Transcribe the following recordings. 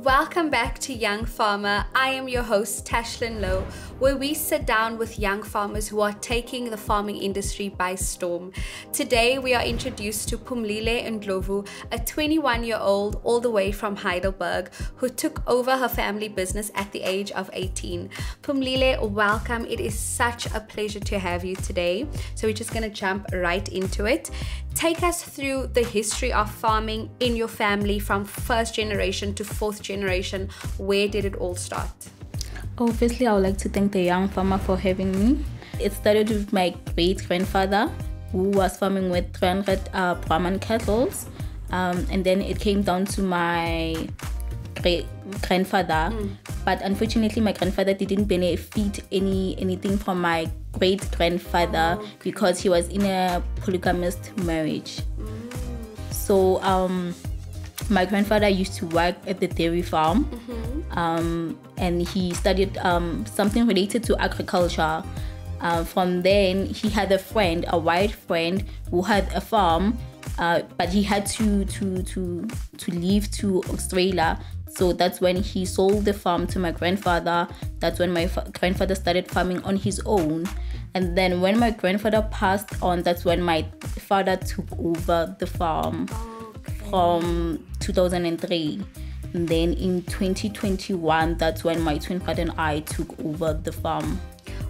Welcome back to Young Farmer. I am your host, Tashlin Lowe, where we sit down with young farmers who are taking the farming industry by storm. Today, we are introduced to Phumlile Ndlovu, a 21-year-old all the way from Heidelberg, who took over her family business at the age of 18. Phumlile, welcome. It is such a pleasure to have you today. So we're just going to jump right into it. Take us through the history of farming in your family from first generation to fourth generation. Where did it all start? Obviously, I would like to thank the Young Farmer for having me. It started with my great-grandfather, who was farming with 300 Brahman cattle. And then it came down to my great-grandfather. But unfortunately, my grandfather didn't benefit anything from my great-grandfather because he was in a polygamous marriage. So my grandfather used to work at the dairy farm, and he studied something related to agriculture. From then, he had a white friend who had a farm, but he had to leave to Australia. So that's when he sold the farm to my grandfather. That's when my grandfather started farming on his own. And then when my grandfather passed on, that's when my father took over the farm from 2003. And then in 2021, that's when my twin brother and I took over the farm.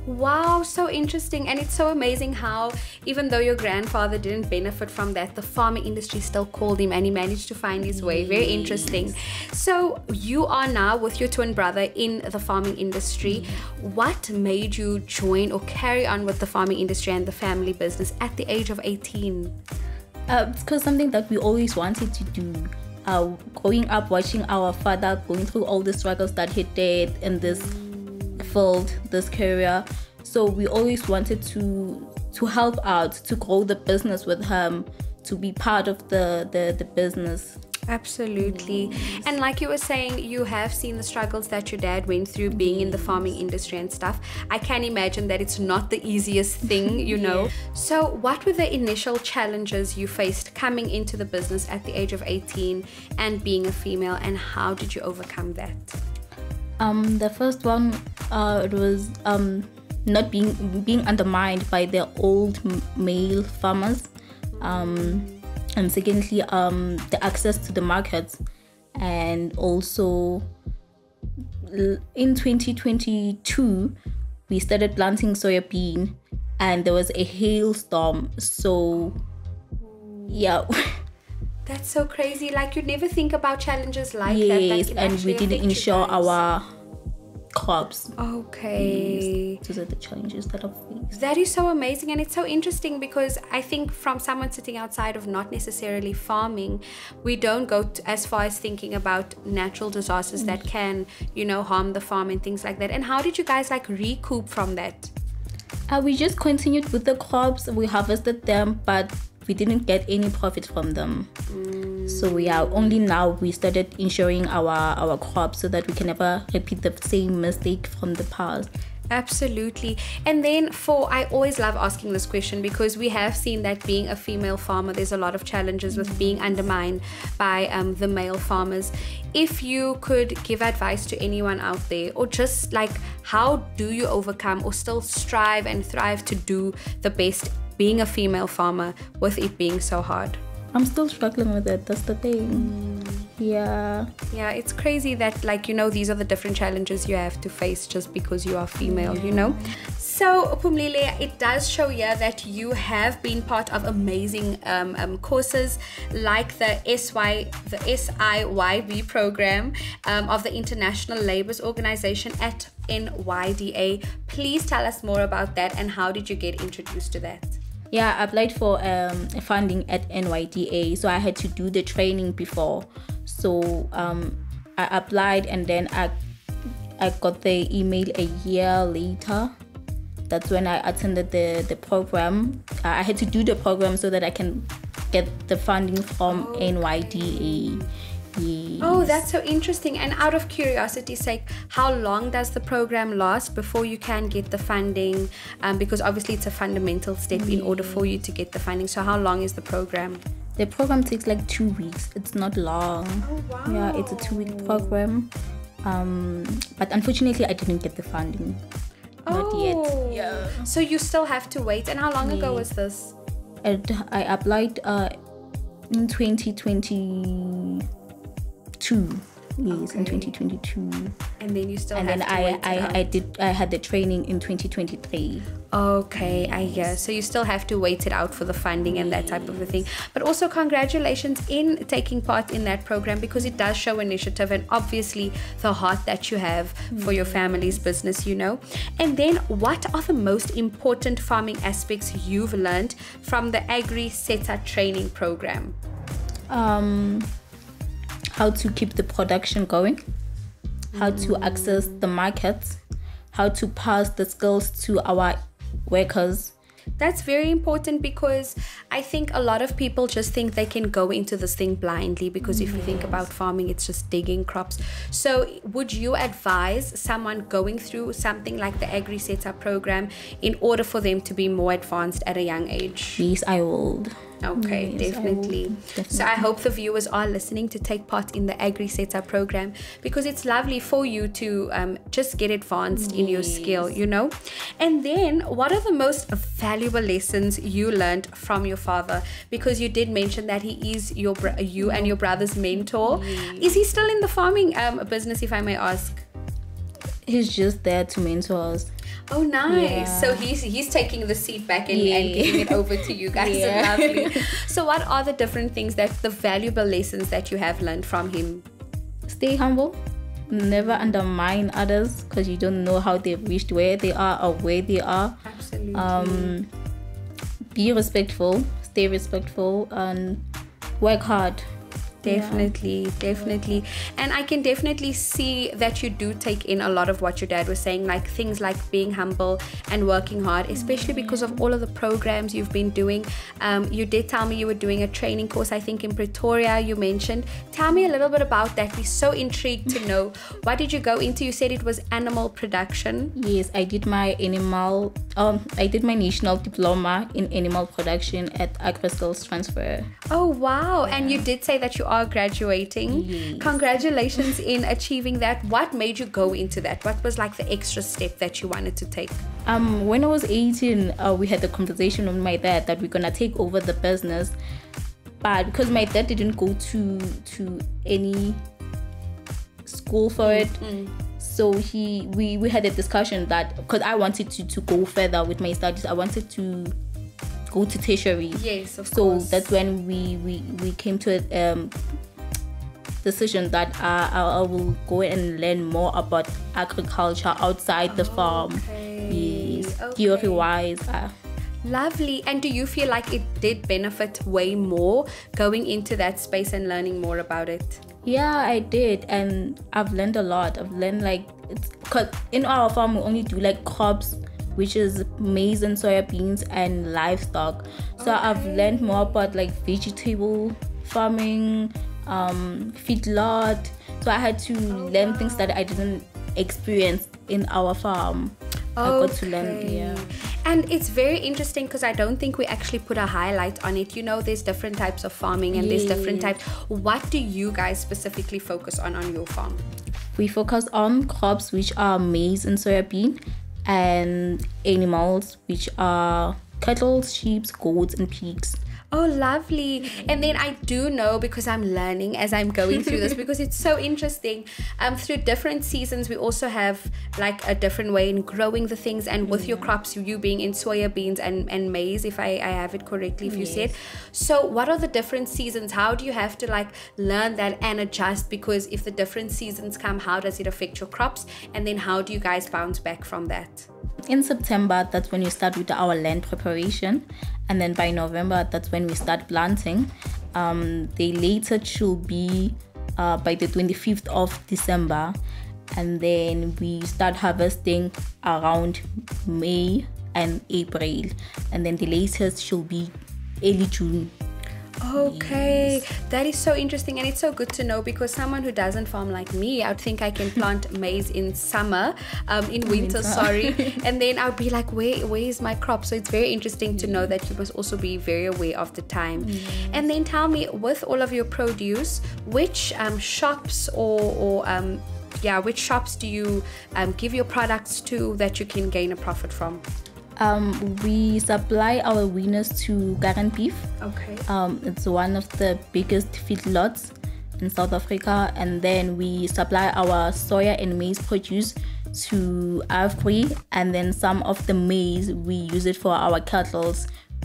Wow, so interesting. And it's so amazing how even though your grandfather didn't benefit from that, the farming industry still called him and he managed to find his way. Very interesting. So you are now with your twin brother in the farming industry. What made you join or carry on with the farming industry and the family business at the age of 18? It's because something that we always wanted to do. Growing up, watching our father going through all the struggles that he did in this field, this career. So we always wanted to help out, to grow the business with him, to be part of the business. Absolutely. And like you were saying, you have seen the struggles that your dad went through being in the farming industry and stuff. I can imagine that it's not the easiest thing, you know. So what were the initial challenges you faced coming into the business at the age of 18 and being a female, and how did you overcome that? The first one, it was not being undermined by the old male farmers. And secondly, the access to the markets. And also in 2022, we started planting soybean and there was a hailstorm. So yeah. That's so crazy. Like, you'd never think about challenges like that. Yes, and we didn't insure our crops. Okay. Yes, those are the challenges that I've faced. That is so amazing, and it's so interesting because I think from someone sitting outside of not necessarily farming, we don't go as far as thinking about natural disasters that can, you know, harm the farm and things like that. And how did you guys like recoup from that? We just continued with the crops. We harvested them, but we didn't get any profit from them. So only now we started insuring our crops so that we can never repeat the same mistake from the past. Absolutely. And then I always love asking this question because we have seen that being a female farmer, there's a lot of challenges with being undermined by the male farmers. If you could give advice to anyone out there, or just like, how do you overcome or still strive and thrive to do the best being a female farmer with it being so hard? I'm still struggling with it. That's the thing. Yeah, it's crazy that, like, you know, these are the different challenges you have to face just because you are female, you know. So Phumlile, it does show here that you have been part of amazing courses like the SIYB program of the International Labour Organization at NYDA. Please tell us more about that, and how did you get introduced to that? Yeah, I applied for funding at NYDA, so I had to do the training before. So I applied, and then I got the email a year later. That's when I attended the program. I had to do the program so that I can get the funding from NYDA. Yes. Oh, that's so interesting. And out of curiosity's sake, how long does the program last before you can get the funding? Because obviously it's a fundamental step in order for you to get the funding. So how long is the program? The program takes like 2 weeks. It's not long. Oh, wow. Yeah, it's a 2-week program. But unfortunately, I didn't get the funding. Not yet. Yeah. So you still have to wait. And how long ago was this? I applied in 2022. Yes, in 2022. And then you still and have then to wait I had the training in 2023. Okay, I hear. So you still have to wait it out for the funding and that type of a thing. But also congratulations in taking part in that program, because it does show initiative and obviously the heart that you have for your family's business, you know. And then what are the most important farming aspects you've learned from the Agri Seta training program? How to keep the production going, how to access the markets, how to pass the skills to our workers. That's very important, because I think a lot of people just think they can go into this thing blindly, because if you think about farming, it's just digging crops. So would you advise someone going through something like the Agri Setup program in order for them to be more advanced at a young age? Yes, I would. Okay, Yes, definitely. So I hope the viewers are listening to take part in the Agri Setup program, because it's lovely for you to just get advanced in your skill, you know. And then what are the most valuable lessons you learned from your father? Because you did mention that he is you and your brother's mentor. Is he still in the farming business, if I may ask? He's just there to mentor us. Oh, nice. Yeah. So he's taking the seat back and giving it over to you guys. Lovely. So what are the different things, the valuable lessons that you have learned from him? Stay humble. Never undermine others, because you don't know how they've reached where they are or where they are. Absolutely. Be respectful. Stay respectful and work hard. Definitely. And I can definitely see that you do take in a lot of what your dad was saying, like things like being humble and working hard, especially because of all of the programs you've been doing. You did tell me you were doing a training course, I think in Pretoria, you mentioned. Tell me a little bit about that. We're so intrigued to know. What did you go into? You said it was animal production. Yes, I did my national diploma in animal production at Agri-Skills Transfer. Oh, wow. And you did say that you are graduating. Yes. Congratulations in achieving that. What made you go into that? What was like the extra step that you wanted to take? When I was 18, we had the conversation with my dad that we're gonna take over the business, but because my dad didn't go to any school for it, so we had a discussion that, because I wanted to go further with my studies, I wanted to go to tertiary. Yes, of course. So that's when we came to a decision that I will go and learn more about agriculture outside the farm. Yes, theory wise. Lovely. And do you feel like it did benefit way more going into that space and learning more about it? Yeah, I did, and I've learned a lot. I've learned because in our farm we only do like crops, which is maize and soya beans and livestock. So I've learned more about like vegetable farming, feedlot. So I had to learn things that I didn't experience in our farm. I got to learn, yeah. And it's very interesting because I don't think we actually put a highlight on it. You know, there's different types of farming and there's different types. What do you guys specifically focus on your farm? We focus on crops, which are maize and soya bean, and animals, which are cattle, sheep, goats, and pigs. Oh, lovely. And then I do know, because I'm learning as I'm going through this, because it's so interesting. Through different seasons, we also have like a different way in growing the things. And with your crops, you being in soya beans and maize, if I have it correctly, if you said. So what are the different seasons? How do you have to like learn that and adjust? Because if the different seasons come, how does it affect your crops? And then how do you guys bounce back from that? In September, that's when we start with our land preparation, and then by November, that's when we start planting. The latest should be by the 25th of December, and then we start harvesting around May and April, and then the latest should be early June. Okay, that is so interesting, and it's so good to know, because someone who doesn't farm like me, I'd think I can plant maize in summer, in winter, sorry, and then I'd be like, where is my crop? So it's very interesting to know that you must also be very aware of the time. And then tell me, with all of your produce, which shops which shops do you give your products to that you can gain a profit from? We supply our wieners to Garant Beef. Okay. It's one of the biggest feedlots in South Africa. And then we supply our soya and maize produce to Afri. And then some of the maize, we use it for our cattle.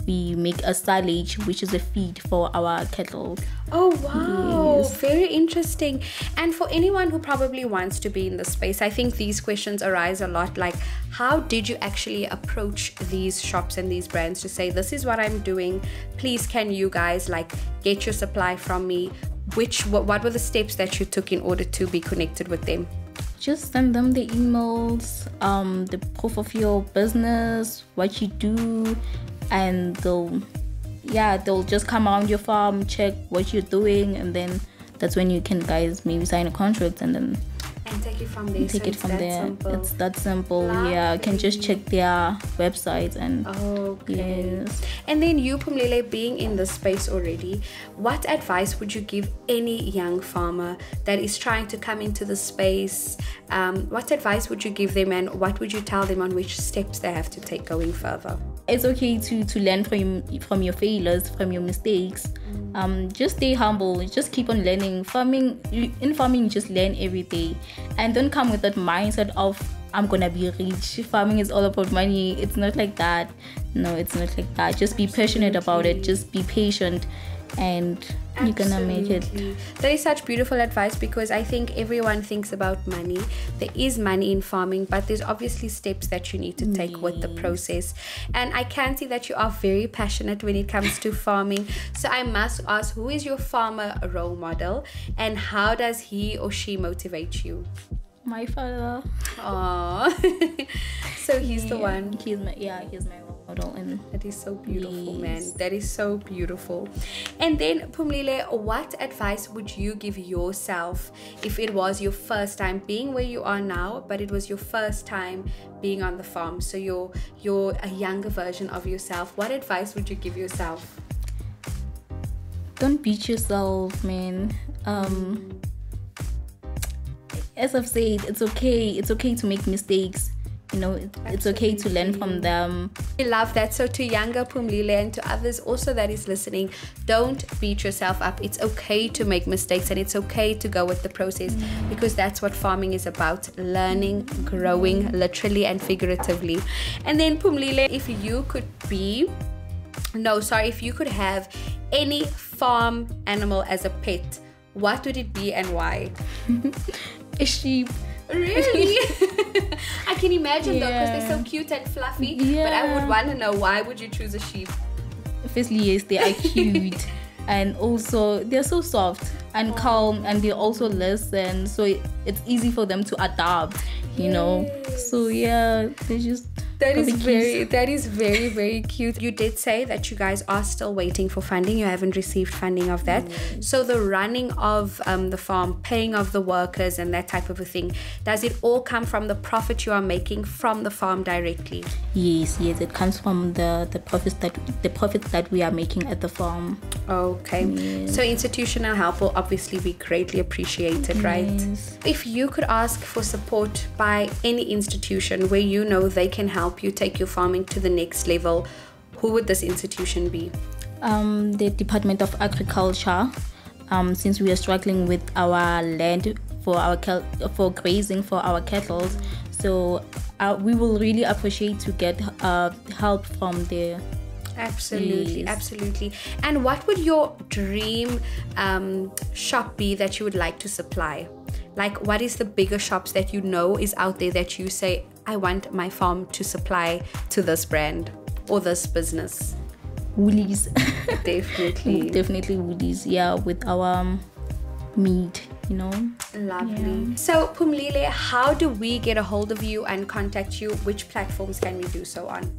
We make a silage, which is a feed for our cattle. Oh wow, Yes. very interesting. And for anyone who probably wants to be in the space, I think these questions arise a lot, like how did you actually approach these shops and these brands to say, this is what I'm doing, please can you guys like get your supply from me? What were the steps that you took in order to be connected with them? Just send them the emails, the proof of your business, what you do, and they'll just come around your farm, check what you're doing, and then that's when you can guys maybe sign a contract and then take it from there. take it from there. Simple. It's that simple. Yeah, you can just check their website and okay. Yes. And then you, Phumlile, being in this space already, what advice would you give any young farmer that is trying to come into the space? What advice would you give them, and what would you tell them on which steps they have to take going further? It's okay to learn from your failures, from your mistakes. Just stay humble, just keep on learning. In farming you just learn every day, and don't come with that mindset of I'm gonna be rich. Farming is all about money. It's not like that. No, it's not like that. Just be passionate about it, just be patient, and you're gonna make it. That is such beautiful advice, because I think everyone thinks about money. There is money in farming, but there's obviously steps that you need to take with the process. And I can see that you are very passionate when it comes to farming. So I must ask, who is your farmer role model, and how does he or she motivate you? My father. Aww. So he's the one. He's my role model, and that is so beautiful, man. That is so beautiful. And then Phumlile, what advice would you give yourself if it was your first time being where you are now, but it was your first time being on the farm? So you're a younger version of yourself. What advice would you give yourself? Don't beat yourself, man. As I've said, it's okay to make mistakes. It's okay to learn from them. I love that. So to younger Phumlile and to others also that is listening, don't beat yourself up. It's okay to make mistakes, and it's okay to go with the process, because that's what farming is about: learning, growing, literally and figuratively. And then Phumlile, if you could have any farm animal as a pet, what would it be and why? A sheep. Really? I can imagine though, because they're so cute and fluffy. But I would want to know, why would you choose a sheep? Firstly, yes, they are cute. And also they're so soft and calm, and they also listen, so it's easy for them to adapt, so yeah, they just that is very, very cute. You did say that you guys are still waiting for funding. You haven't received funding of that. So the running of the farm, paying of the workers and that type of a thing, does it all come from the profit you are making from the farm directly? Yes, it comes from the profits that we are making at the farm. Okay. Yes. So institutional help will obviously be greatly appreciated, right? Yes. If you could ask for support by any institution where you know they can help you take your farming to the next level, who would this institution be? The Department of Agriculture. Since we are struggling with our land for grazing for our cattle, so we will really appreciate to get help from there. Absolutely. Yes. Absolutely. And what would your dream shop be that you would like to supply? Like, what is the bigger shops that you know is out there that you say, I want my farm to supply to this brand or this business? Woolies. Definitely Woolies, with our meat, Lovely. So Phumlile, how do we get a hold of you and contact you? Which platforms can we do so on?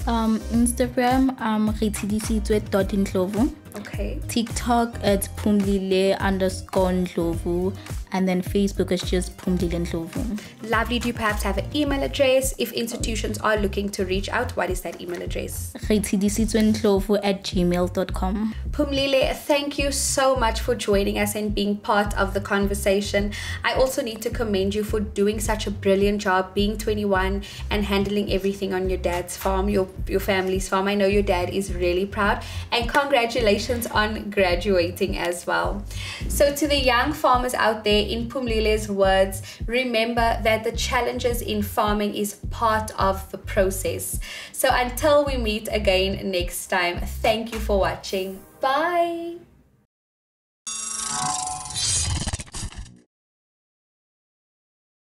Instagram, ritidisitswe.ndlovu. Okay. TikTok, it's Phumlile_Ndlovu. And then Facebook is just Phumlile Ndlovu. Lovely. Do you perhaps have an email address? If institutions are looking to reach out, what is that email address? ritidisitswe@gmail.com. Phumlile, thank you so much for joining us and being part of the conversation. I also need to commend you for doing such a brilliant job being 21 and handling everything on your dad's farm, your family's farm. I know your dad is really proud, and congratulations on graduating as well. So to the young farmers out there, in Phumlile's words, remember that the challenges in farming is part of the process. So until we meet again next time, thank you for watching. Bye.